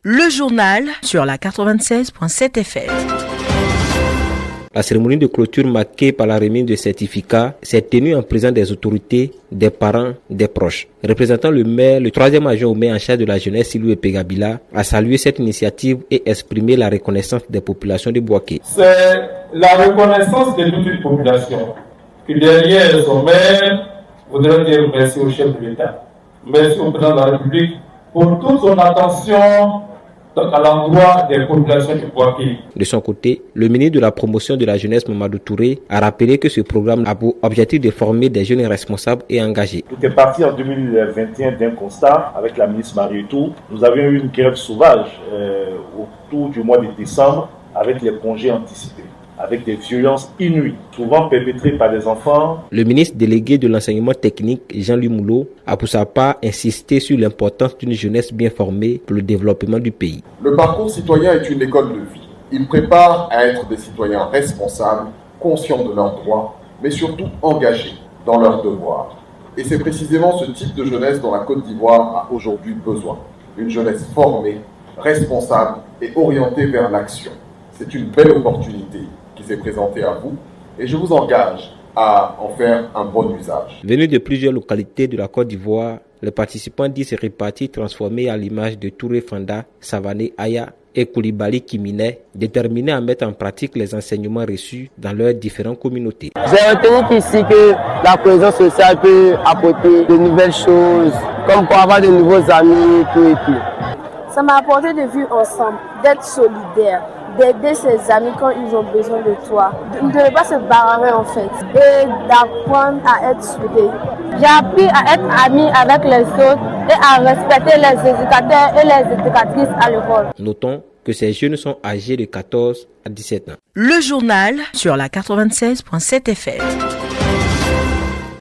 Le journal sur la 96.7 FM. La cérémonie de clôture marquée par la remise de certificats s'est tenue en présence des autorités, des parents, des proches. Représentant le maire, le troisième adjoint au maire en charge de la jeunesse, Silou Pegabila, a salué cette initiative et exprimé la reconnaissance des populations de Bouaké. C'est la reconnaissance de toute une population que derrière son maire, voudrait dire merci au chef de l'État, merci au président de la République pour toute son attention à l'endroit des populations de Bouaké. De son côté, le ministre de la promotion de la jeunesse, Mamadou Touré, a rappelé que ce programme a pour objectif de former des jeunes responsables et engagés. Tout est parti en 2021 d'un constat avec la ministre Marietou. Nous avions eu une grève sauvage autour du mois de décembre avec les congés anticipés, avec des violences inouïes, souvent perpétrées par des enfants. Le ministre délégué de l'enseignement technique, Jean-Louis Moulot, a pour sa part insisté sur l'importance d'une jeunesse bien formée pour le développement du pays. Le parcours citoyen est une école de vie. Il prépare à être des citoyens responsables, conscients de leurs droits, mais surtout engagés dans leurs devoirs. Et c'est précisément ce type de jeunesse dont la Côte d'Ivoire a aujourd'hui besoin. Une jeunesse formée, responsable et orientée vers l'action. C'est une belle opportunité qui s'est présentée à vous et je vous engage à en faire un bon usage. Venus de plusieurs localités de la Côte d'Ivoire, les participants disent se répartir transformés à l'image de Touré Fanda, Savané Aya et Koulibaly Kimine, déterminés à mettre en pratique les enseignements reçus dans leurs différentes communautés. J'ai retenu ici que la cohésion sociale peut apporter de nouvelles choses, comme pour avoir de nouveaux amis, tout et tout. Ça m'a apporté de vivre ensemble, d'être solidaire, d'aider ses amis quand ils ont besoin de toi, de ne pas se barrer en fait, et d'apprendre à être soudé. J'ai appris à être ami avec les autres et à respecter les éducateurs et les éducatrices à l'école. Notons que ces jeunes sont âgés de 14 à 17 ans. Le journal sur la 96.7 FM.